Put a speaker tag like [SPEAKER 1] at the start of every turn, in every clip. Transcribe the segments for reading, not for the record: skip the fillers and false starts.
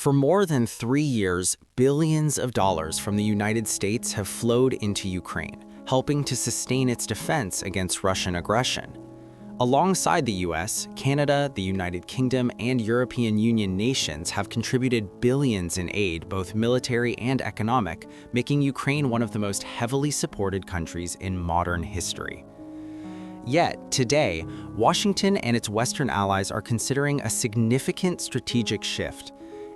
[SPEAKER 1] For more than 3 years, billions of dollars from the United States have flowed into Ukraine, helping to sustain its defense against Russian aggression. Alongside the US, Canada, the United Kingdom, and European Union nations have contributed billions in aid, both military and economic, making Ukraine one of the most heavily supported countries in modern history. Yet, today, Washington and its Western allies are considering a significant strategic shift.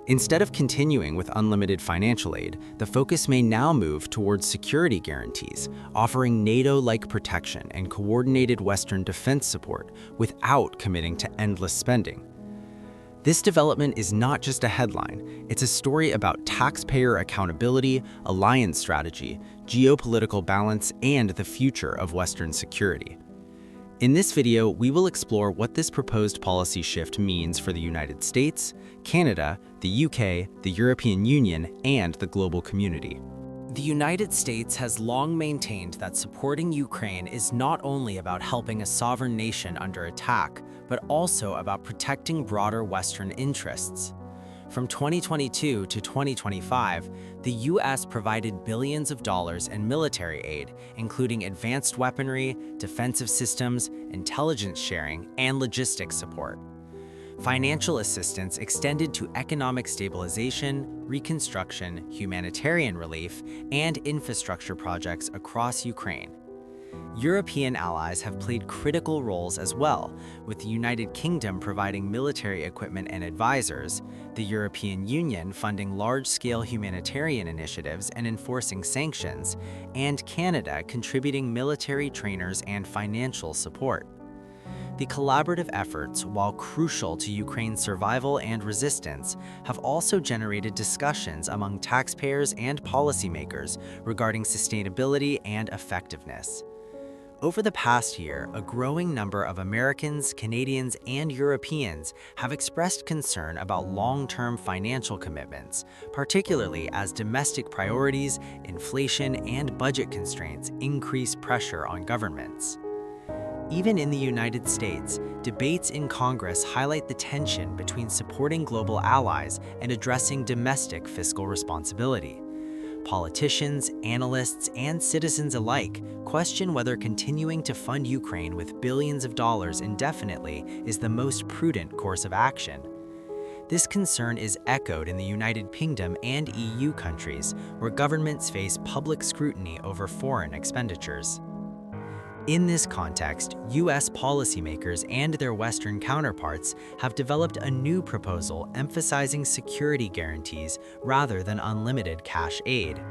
[SPEAKER 1] Instead of continuing with unlimited financial aid, the focus may now move towards security guarantees, offering NATO-like protection and coordinated Western defense support without committing to endless spending. This development is not just a headline, it's a story about taxpayer accountability, alliance strategy, geopolitical balance, and the future of Western security. In this video, we will explore what this proposed policy shift means for the United States, Canada, the UK, the European Union, and the global community. The United States has long maintained that supporting Ukraine is not only about helping a sovereign nation under attack, but also about protecting broader Western interests. From 2022 to 2025, the U.S. provided billions of dollars in military aid, including advanced weaponry, defensive systems, intelligence sharing, and logistics support. Financial assistance extended to economic stabilization, reconstruction, humanitarian relief, and infrastructure projects across Ukraine. European allies have played critical roles as well, with the United Kingdom providing military equipment and advisors, the European Union funding large-scale humanitarian initiatives and enforcing sanctions, and Canada contributing military trainers and financial support. The collaborative efforts, while crucial to Ukraine's survival and resistance, have also generated discussions among taxpayers and policymakers regarding sustainability and effectiveness. Over the past year, a growing number of Americans, Canadians, and Europeans have expressed concern about long-term financial commitments, particularly as domestic priorities, inflation, and budget constraints increase pressure on governments. Even in the United States, debates in Congress highlight the tension between supporting global allies and addressing domestic fiscal responsibility. Politicians, analysts, and citizens alike question whether continuing to fund Ukraine with billions of dollars indefinitely is the most prudent course of action. This concern is echoed in the United Kingdom and EU countries, where governments face public scrutiny over foreign expenditures. In this context, U.S. policymakers and their Western counterparts have developed a new proposal emphasizing security guarantees rather than unlimited cash aid.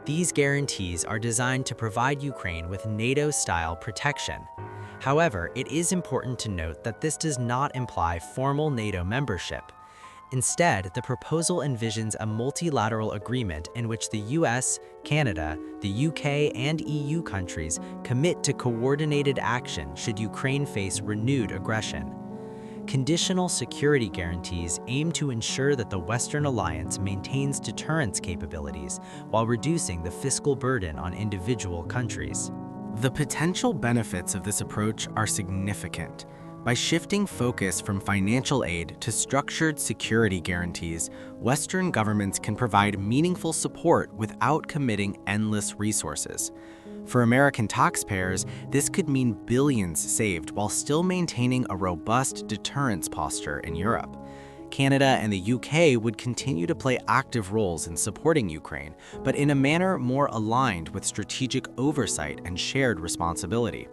[SPEAKER 1] These guarantees are designed to provide Ukraine with NATO-style protection. However, it is important to note that this does not imply formal NATO membership. Instead, the proposal envisions a multilateral agreement in which the US, Canada, the UK, and EU countries commit to coordinated action should Ukraine face renewed aggression. Conditional security guarantees aim to ensure that the Western alliance maintains deterrence capabilities while reducing the fiscal burden on individual countries. The potential benefits of this approach are significant. By shifting focus from financial aid to structured security guarantees, Western governments can provide meaningful support without committing endless resources. For American taxpayers, this could mean billions saved while still maintaining a robust deterrence posture in Europe. Canada and the UK would continue to play active roles in supporting Ukraine, but in a manner more aligned with strategic oversight and shared responsibility.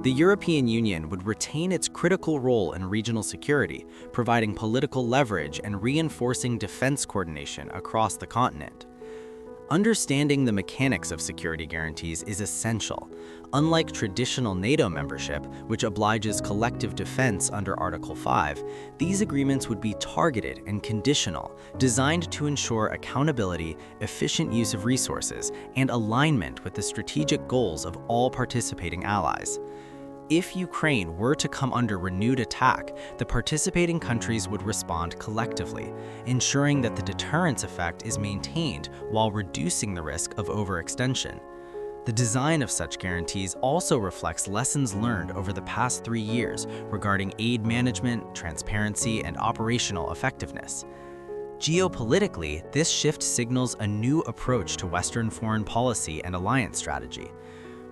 [SPEAKER 1] The European Union would retain its critical role in regional security, providing political leverage and reinforcing defense coordination across the continent. Understanding the mechanics of security guarantees is essential. Unlike traditional NATO membership, which obliges collective defense under Article 5, these agreements would be targeted and conditional, designed to ensure accountability, efficient use of resources, and alignment with the strategic goals of all participating allies. If Ukraine were to come under renewed attack, the participating countries would respond collectively, ensuring that the deterrence effect is maintained while reducing the risk of overextension. The design of such guarantees also reflects lessons learned over the past 3 years regarding aid management, transparency, and operational effectiveness. Geopolitically, this shift signals a new approach to Western foreign policy and alliance strategy.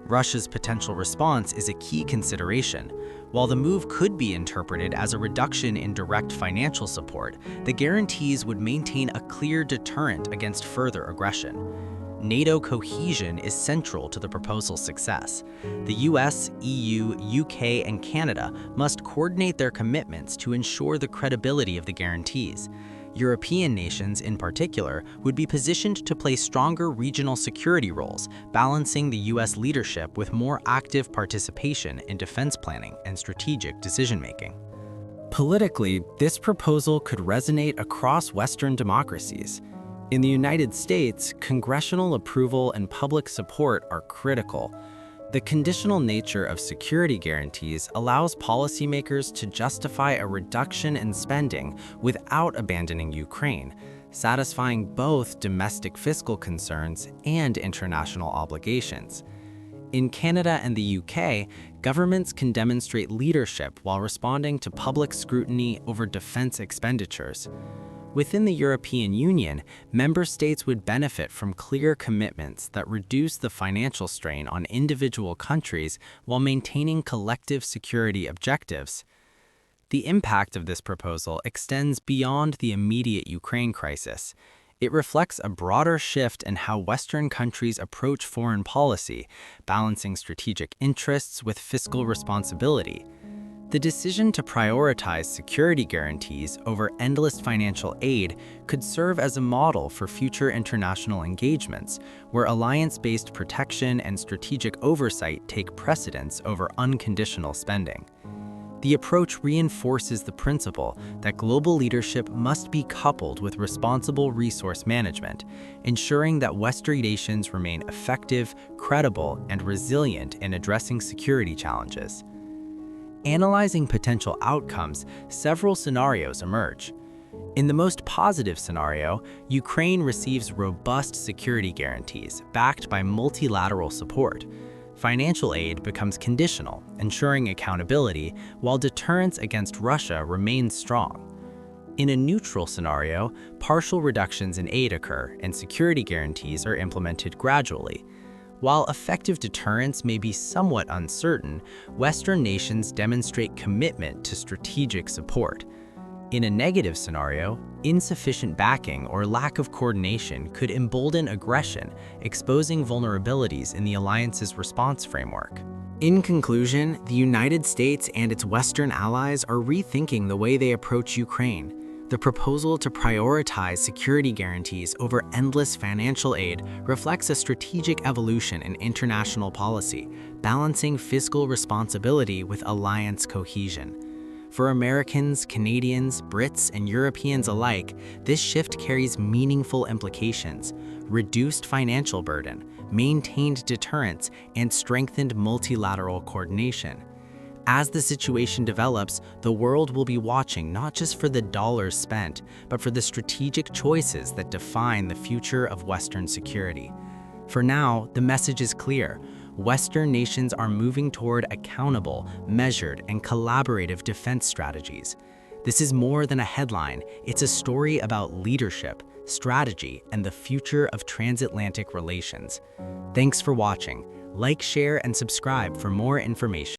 [SPEAKER 1] Russia's potential response is a key consideration. While the move could be interpreted as a reduction in direct financial support, the guarantees would maintain a clear deterrent against further aggression. NATO cohesion is central to the proposal's success. The US, EU, UK, and Canada must coordinate their commitments to ensure the credibility of the guarantees. European nations, in particular, would be positioned to play stronger regional security roles, balancing the US leadership with more active participation in defense planning and strategic decision-making. Politically, this proposal could resonate across Western democracies. In the United States, congressional approval and public support are critical. The conditional nature of security guarantees allows policymakers to justify a reduction in spending without abandoning Ukraine, satisfying both domestic fiscal concerns and international obligations. In Canada and the UK, governments can demonstrate leadership while responding to public scrutiny over defense expenditures. Within the European Union, member states would benefit from clear commitments that reduce the financial strain on individual countries while maintaining collective security objectives. The impact of this proposal extends beyond the immediate Ukraine crisis. It reflects a broader shift in how Western countries approach foreign policy, balancing strategic interests with fiscal responsibility. The decision to prioritize security guarantees over endless financial aid could serve as a model for future international engagements, where alliance-based protection and strategic oversight take precedence over unconditional spending. The approach reinforces the principle that global leadership must be coupled with responsible resource management, ensuring that Western nations remain effective, credible, and resilient in addressing security challenges. Analyzing potential outcomes, several scenarios emerge. In the most positive scenario, Ukraine receives robust security guarantees backed by multilateral support. Financial aid becomes conditional, ensuring accountability, while deterrence against Russia remains strong. In a neutral scenario, partial reductions in aid occur and security guarantees are implemented gradually. While effective deterrence may be somewhat uncertain, Western nations demonstrate commitment to strategic support. In a negative scenario, insufficient backing or lack of coordination could embolden aggression, exposing vulnerabilities in the alliance's response framework. In conclusion, the United States and its Western allies are rethinking the way they approach Ukraine. The proposal to prioritize security guarantees over endless financial aid reflects a strategic evolution in international policy, balancing fiscal responsibility with alliance cohesion. For Americans, Canadians, Brits, and Europeans alike, this shift carries meaningful implications: reduced financial burden, maintained deterrence, and strengthened multilateral coordination. As the situation develops, the world will be watching not just for the dollars spent, but for the strategic choices that define the future of Western security. For now, the message is clear. Western nations are moving toward accountable, measured, and collaborative defense strategies. This is more than a headline. It's a story about leadership, strategy, and the future of transatlantic relations. Thanks for watching. Like, share, and subscribe for more information.